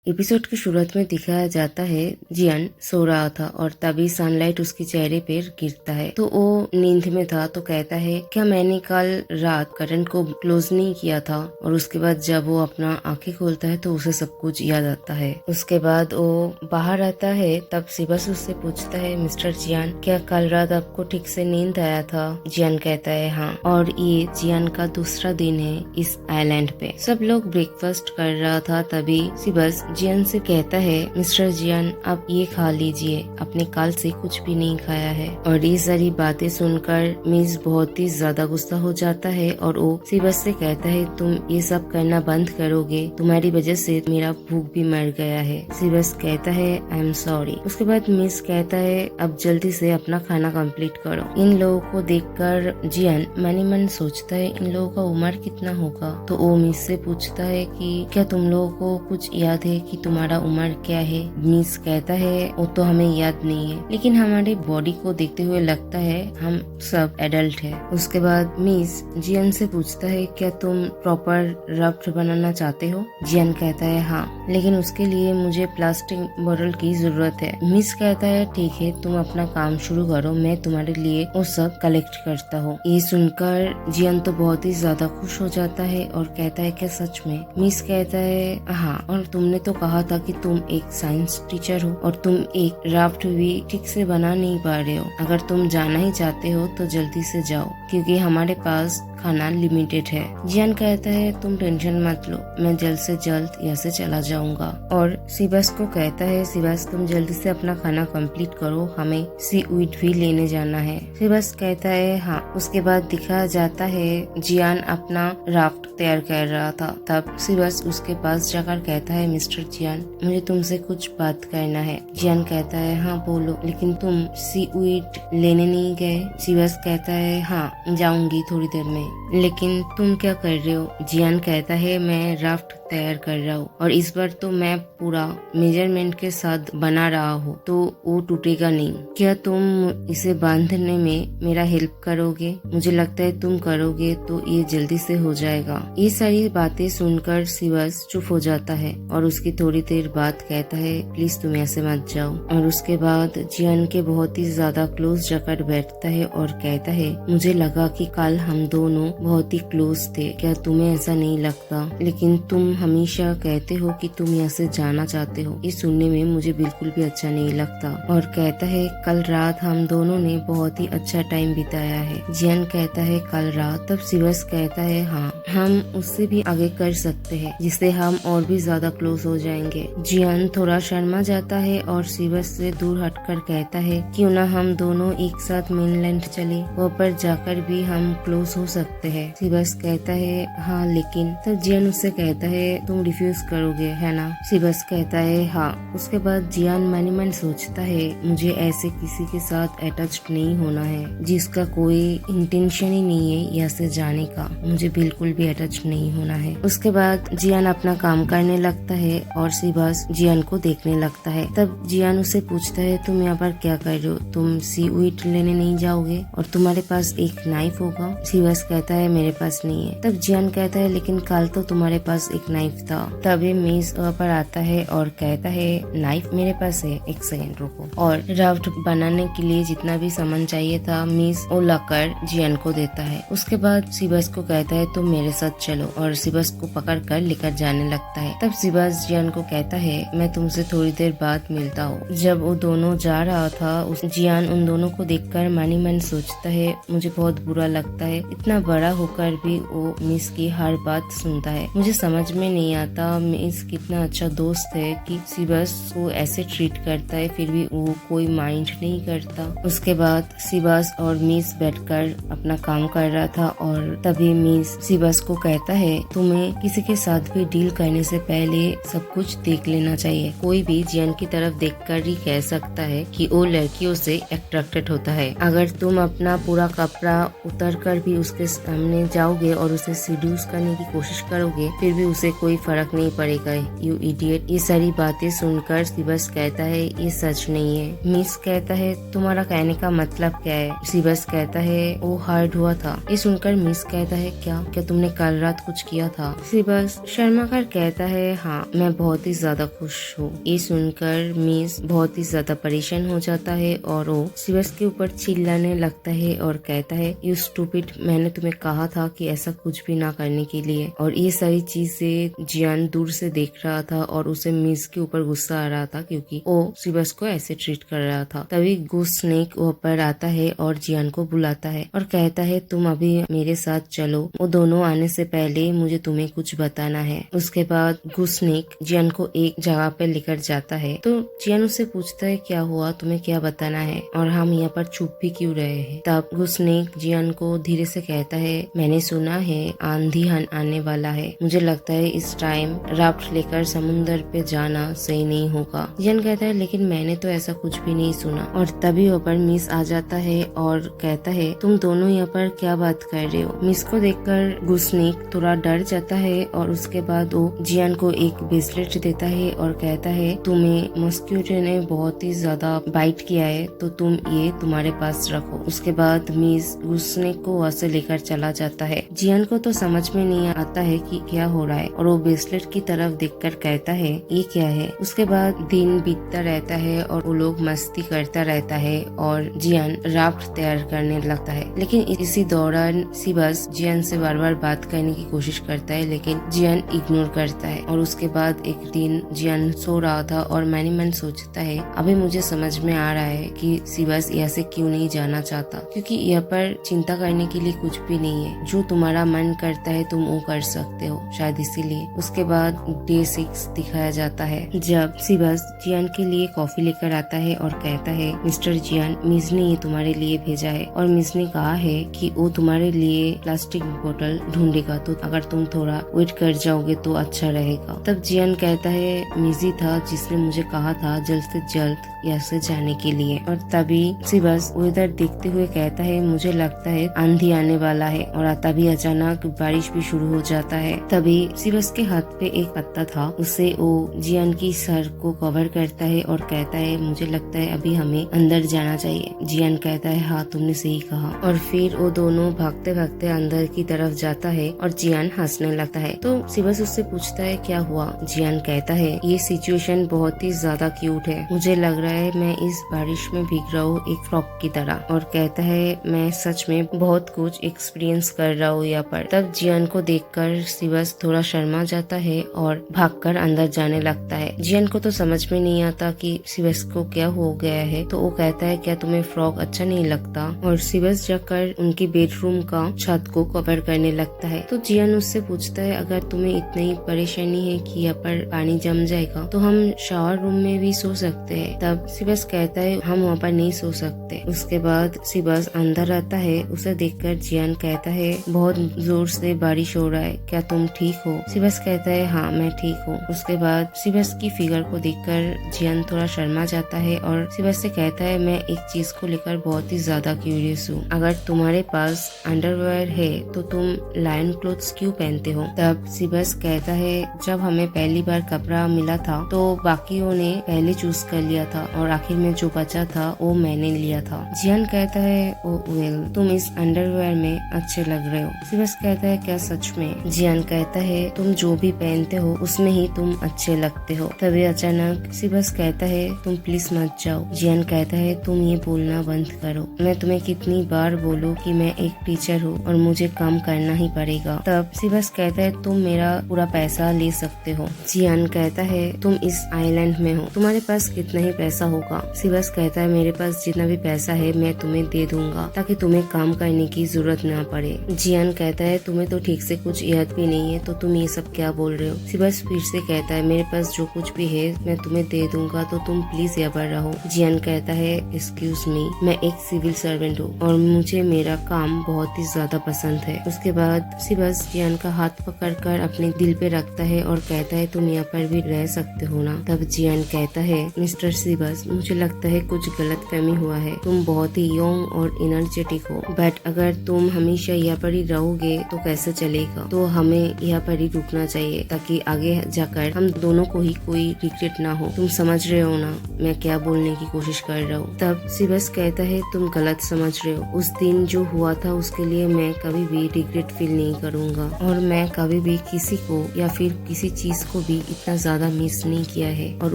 Episode की शुरुआत में दिखाया जाता है जियान सो रहा था और तभी सनलाइट उसके चेहरे पर गिरता है तो वो नींद में था तो कहता है क्या मैंने कल रात करंट को क्लोज नहीं किया था। और उसके बाद जब वो अपना आंखें खोलता है तो उसे सब कुछ याद आता है। उसके बाद वो बाहर आता है तब सिबस उससे पूछता है मिस्टर जियान क्या कल रात आपको ठीक से नींद आया था। जियान कहता है हाँ। और ये जियान का दूसरा दिन है इस आइलैंड पे। सब लोग ब्रेकफास्ट कर रहा था तभी सिबस जियान से कहता है मिस्टर जियान आप ये खा लीजिए, आपने कल से कुछ भी नहीं खाया है। और ये सारी बातें सुनकर मिस बहुत ही ज्यादा गुस्सा हो जाता है और वो सिबस से कहता है तुम ये सब करना बंद करोगे, तुम्हारी वजह से मेरा भूख भी मर गया है। सिबस कहता है आई एम सॉरी। उसके बाद मिस कहता है अब जल्दी से अपना खाना कंप्लीट करो। इन लोगों को देखकर जियान मन ही मन सोचता है इन लोगों का उम्र कितना होगा। तो वो मिस से पूछता है कि क्या तुम लोगों को कुछ याद है कि तुम्हारा उम्र क्या है। मिस कहता है वो तो हमें याद नहीं है लेकिन हमारे बॉडी को देखते हुए लगता है हम सब एडल्ट है। उसके बाद मिस जियान से पूछता है क्या तुम प्रॉपर राफ्ट बनाना चाहते हो। जियान कहता है हाँ, लेकिन उसके लिए मुझे प्लास्टिक बोतल की जरूरत है। मिस कहता है ठीक है तुम अपना काम शुरू करो, मैं तुम्हारे लिए वो सब कलेक्ट करता हूँ। ये सुनकर जियान तो बहुत ही ज्यादा खुश हो जाता है और कहता है क्या सच में। मिस कहता है हाँ, और तुमने तो कहा था कि तुम एक साइंस टीचर हो और तुम एक राफ्ट भी ठीक से बना नहीं पा रहे हो। अगर तुम जाना ही चाहते हो तो जल्दी से जाओ क्योंकि हमारे पास खाना लिमिटेड है। जियान कहता है तुम टेंशन मत लो, मैं जल्द से जल्द यहाँ से चला जाऊंगा। और सिबस को कहता है सिबस तुम जल्दी से अपना खाना कंप्लीट करो, हमें सी उइड भी लेने जाना है। सिबस कहता है हाँ। उसके बाद दिखाया जाता है जियान अपना राफ्ट तैयार कर रहा था। तब सिबस उसके पास जाकर कहता है मिस्टर जियान मुझे तुमसे कुछ बात करना है। जियान कहता है हाँ बोलो, लेकिन तुम सी उइड लेने नहीं गए। सिबस कहता है हाँ जाऊंगी थोड़ी देर में, लेकिन तुम क्या कर रहे हो। जियान कहता है मैं राफ्ट तैयार कर रहा हूँ और इस बार तो मैं पूरा मेजरमेंट के साथ बना रहा हूँ तो वो टूटेगा नहीं। क्या तुम इसे बांधने में मेरा हेल्प करोगे। मुझे लगता है तुम करोगे तो ये जल्दी से हो जाएगा। ये सारी बातें सुनकर सिबस चुप हो जाता है और उसकी थोड़ी देर बाद कहता है प्लीज तुम ऐसे मत जाओ। और उसके बाद जियान के बहुत ही ज्यादा क्लोज जाकर बैठता है और कहता है मुझे लगा कि कल हम दोनों बहुत ही क्लोज थे, क्या तुम्हें ऐसा नहीं लगता। लेकिन तुम हमेशा कहते हो कि तुम यहाँ से जाना चाहते हो, ये सुनने में मुझे बिल्कुल भी अच्छा नहीं लगता। और कहता है कल रात हम दोनों ने बहुत ही अच्छा टाइम बिताया है। जियान कहता है कल रात। तब सिबस कहता है हाँ, हम उससे भी आगे कर सकते हैं जिससे हम और भी ज्यादा क्लोज हो जाएंगे। जियान थोड़ा शर्मा जाता है और सिबस से दूर हटकर कहता है क्यों ना हम दोनों एक साथ मेनलैंड चले, वहाँ पर जाकर भी हम क्लोज हो सकते हैं। सिबस कहता है हाँ लेकिन। तब जियान उससे कहता है तुम रिफ्यूज करोगे है ना। सिबस कहता है हाँ। उसके बाद जियान मन ही मन सोचता है मुझे ऐसे किसी के साथ अटैच्ड नहीं होना है जिसका कोई इंटेंशन ही नहीं है यहाँ से जाने का, मुझे बिल्कुल भी अटैच नहीं होना है। उसके बाद जियान अपना काम करने लगता है और सिबस जियान को देखने लगता है। तब जियान उससे पूछता है तुम यहाँ पर क्या कर रहे हो, तुम सी उइड लेने नहीं जाओगे और तुम्हारे पास एक नाइफ होगा। सिबस कहता है मेरे पास नहीं है। तब जियान कहता है लेकिन कल तो तुम्हारे पास एक नाइफ था। तभी मिस वहाँ पर आता है और कहता है नाइफ मेरे पास है, एक सेकंड रुको। और राफ्ट बनाने के लिए जितना भी सामान चाहिए था मिस वो लाकर जियान को देता है। उसके बाद सिबस को कहता है तुम मेरे साथ चलो और सिबस को पकड़ कर लेकर जाने लगता है। तब सिबस जियान को कहता है मैं तुमसे थोड़ी देर बाद मिलता हूँ। जब वो दोनों जा रहा था जियान उन दोनों को देखकर मन ही मन सोचता है मुझे बहुत बुरा लगता है, इतना बड़ा होकर भी वो मिस की हर बात सुनता है। मुझे समझ में नहीं आता मिस कितना अच्छा दोस्त है कि सिबस को ऐसे ट्रीट करता है फिर भी वो कोई माइंड नहीं करता। उसके बाद सिबस और मिस बैठकर अपना काम कर रहा था और तभी मिस सिबस को कहता है तुम्हें किसी के साथ भी डील करने से पहले सब कुछ देख लेना चाहिए। कोई भी जियान की तरफ देखकर ही कह सकता है कि वो लड़कियों से अट्रैक्टेड होता है। अगर तुम अपना पूरा कपड़ा उतर कर भी उसके सामने जाओगे और उसे सीड्यूस करने की कोशिश करोगे फिर भी उसे कोई फर्क नहीं पड़ेगा यू इडियट। ये सारी बातें सुनकर सिबस कहता है ये सच नहीं है। मिस कहता है तुम्हारा कहने का मतलब क्या है? सिबस कहता है वो हर्ट हुआ था। ये सुनकर मिस कहता है क्या तुमने कल रात कुछ किया था? सिबस शर्मा कर कहता है हाँ मैं बहुत ही ज्यादा खुश हूँ। ये सुनकर मिस बहुत ही ज्यादा परेशान हो जाता है और वो सिबस के ऊपर चिल्लाने लगता है और कहता है यू स्टूपिड, मैंने तुम्हें कहा था कि ऐसा कुछ भी ना करने के लिए। और ये सारी चीजें जियान दूर से देख रहा था और उसे मिस के ऊपर गुस्सा आ रहा था क्योंकि वो सिबस को ऐसे ट्रीट कर रहा था। तभी गुस स्नेक वहाँ पर आता है और जियान को बुलाता है और कहता है तुम अभी मेरे साथ चलो। वो दोनों आने से पहले मुझे तुम्हें कुछ बताना है। उसके बाद गुस स्नेक जियान को एक जगह पे लेकर जाता है तो जियान उससे पूछता है क्या हुआ, तुम्हें क्या बताना है और हम यहाँ पर चुप भी क्यों रहे हैं? तब गुस स्नेक जियान को धीरे से कहता है मैंने सुना है आंधी आने वाला है, मुझे लगता है इस टाइम राफ्ट लेकर समुद्र पे जाना सही नहीं होगा। जियान कहता है लेकिन मैंने तो ऐसा कुछ भी नहीं सुना। और तभी वहाँ पर मिस आ जाता है और कहता है तुम दोनों यहाँ पर क्या बात कर रहे हो? मिस को देखकर गुस स्नेक थोड़ा डर जाता है और उसके बाद वो जियान को एक ब्रेसलेट देता है और कहता है तुम्हें मस्क्यूटो ने बहुत ही ज्यादा बाइट किया है तो तुम ये तुम्हारे पास रखो। उसके बाद मिस गुस स्नेक को वहाँ से लेकर चला जाता है। जियान को तो समझ में नहीं आता है कि क्या हो रहा है और वो ब्रेसलेट की तरफ देखकर कहता है ये क्या है। उसके बाद दिन बीतता रहता है और वो लोग मस्ती करता रहता है और जियान राफ्ट तैयार करने लगता है। लेकिन इसी दौरान सिबस जियान से बार बार बात करने की कोशिश करता है लेकिन जियान इग्नोर करता है। और उसके बाद एक दिन जियान सो रहा था और मैंने मन सोचता है अभी मुझे समझ में आ रहा है कि सिबस यहाँ से क्यों नहीं जाना चाहता, क्योंकि यहाँ पर चिंता करने के लिए कुछ भी नहीं है। जो तुम्हारा मन करता है तुम वो कर सकते हो, शायद इसीलिए। उसके बाद डे 6 दिखाया जाता है जब सिबस जियान के लिए कॉफी लेकर आता है और कहता है मिस्टर जियान, मिस ने ये तुम्हारे लिए भेजा है और मिस ने कहा है कि वो तुम्हारे लिए प्लास्टिक बोतल ढूंढेगा, तो अगर तुम थोड़ा वेट कर जाओगे तो अच्छा रहेगा। तब जियान कहता है मिस ही था जिसने मुझे कहा था जल्द से जल्द यहाँ से जाने के लिए। और तभी सिबस उधर देखते हुए कहता है मुझे लगता है आंधी आने वाला है। और तभी अचानक बारिश भी शुरू हो जाता है। तभी सिबस के हाथ पे एक पत्ता था, उसे वो जियान की सर को कवर करता है और कहता है मुझे लगता है अभी हमें अंदर जाना चाहिए। जियान कहता है हाँ तुमने सही कहा। और फिर वो दोनों भागते भागते अंदर की तरफ जाता है और जियान हंसने लगता है। तो सिबस उससे पूछता है क्या हुआ? जियान कहता है ये सिचुएशन बहुत ही ज्यादा क्यूट है, मुझे लग रहा है मैं इस बारिश में भीग रहा हूँ एक फ्रॉक की तरह। और कहता है मैं सच में बहुत कुछ एक्सपीरियंस कर रहा हूँ यहाँ पर। तब जियान को देखकर सिबस थोड़ा शर्मा जाता है और भागकर अंदर जाने लगता है। जियान को तो समझ में नहीं आता कि सिबस को क्या हो गया है, तो वो कहता है क्या तुम्हें फ्रॉक अच्छा नहीं लगता? और सिबस जाकर उनकी बेडरूम का छत को कवर करने लगता है। तो जियान उससे पूछता है अगर तुम्हें इतनी परेशानी है कि यहाँ पर पानी जम जाएगा तो हम शावर रूम में भी सो सकते हैं। तब सिबस कहता है हम वहाँ पर नहीं सो सकते। उसके बाद सिबस अंदर आता है, उसे देखकर जियान कहता है बहुत जोर से बारिश हो रहा है, क्या तुम ठीक हो? सिबस कहता है हाँ मैं ठीक हूँ। उसके बाद सिबस की फिगर को देखकर जियान थोड़ा शर्मा जाता है और सिबस से कहता है मैं एक चीज को लेकर बहुत ही ज्यादा क्यूरियस हूँ, अगर तुम्हारे पास अंडरवेयर है तो तुम लायन क्लोथ्स क्यों पहनते हो? तब सिबस कहता है जब हमें पहली बार कपड़ा मिला था तो बाकियों ने पहले चूज कर लिया था और आखिर में जो बचा था वो मैंने लिया था। जियान कहता है ओ वेल, तुम इस अंडरवेयर में अच्छे लग रहे हो। सिबस कहता है क्या सच में? जियान कहता है तुम जो भी पहनते हो उसमें ही तुम अच्छे लगते हो। तभी अचानक सिबस कहता है तुम प्लीज मत जाओ। जियान कहता है तुम ये बोलना बंद करो, मैं तुम्हें कितनी बार बोलूं कि मैं एक टीचर हूँ और मुझे काम करना ही पड़ेगा। तब सिबस कहता है तुम मेरा पूरा पैसा ले सकते हो। जियान कहता है तुम इस आइलैंड में हो, तुम्हारे पास कितना ही पैसा होगा? सिबस कहता है मेरे पास जितना भी पैसा है मैं तुम्हें दे दूंगा ताकि तुम्हें काम करने की जरूरत ना पड़े। जियान कहता है तुम्हें तो ठीक से कुछ याद भी नहीं है तो तुम ये सब क्या बोल रहे हो? सिबस फिर से कहता है मेरे पास जो कुछ भी है मैं तुम्हें दे दूंगा तो तुम प्लीज यहाँ पर रहो। जियान कहता है एक्सक्यूज मी, मैं एक सिविल सर्वेंट हूँ और मुझे मेरा काम बहुत ही ज्यादा पसंद है। उसके बाद सिबस जियान का हाथ पकड़कर अपने दिल पे रखता है और कहता है तुम यहाँ पर भी रह सकते हो ना? तब जियान कहता है मिस्टर सिबस, मुझे लगता है कुछ गलत फहमी हुआ है, तुम बहुत ही यंग और एनर्जेटिक हो, बट अगर तुम हमेशा यहाँ पर ही रहोगे तो कैसे चलेगा? तो हमें यहाँ पर ही रुकना चाहिए ताकि आगे जाकर हम दोनों को ही कोई रिग्रेट ना हो। तुम समझ रहे हो ना मैं क्या बोलने की कोशिश कर रहा हूँ। तब सिबस कहता है तुम गलत समझ रहे हो। उस दिन जो हुआ था उसके लिए मैं कभी भी रिग्रेट फील नहीं करूँगा और मैं कभी भी किसी को या फिर किसी चीज को भी इतना ज्यादा मिस नहीं किया है और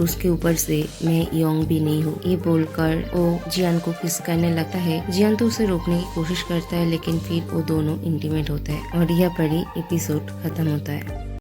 उसके ऊपर से मैं यंग भी नहीं हूँ। ये बोलकर वो जियान को किस करने लगता है। जियान तो उसे रोकने की कोशिश करता है लेकिन फिर वो दोनों इंटीमेट होता है और यह परी एपिसोड खत्म होता है।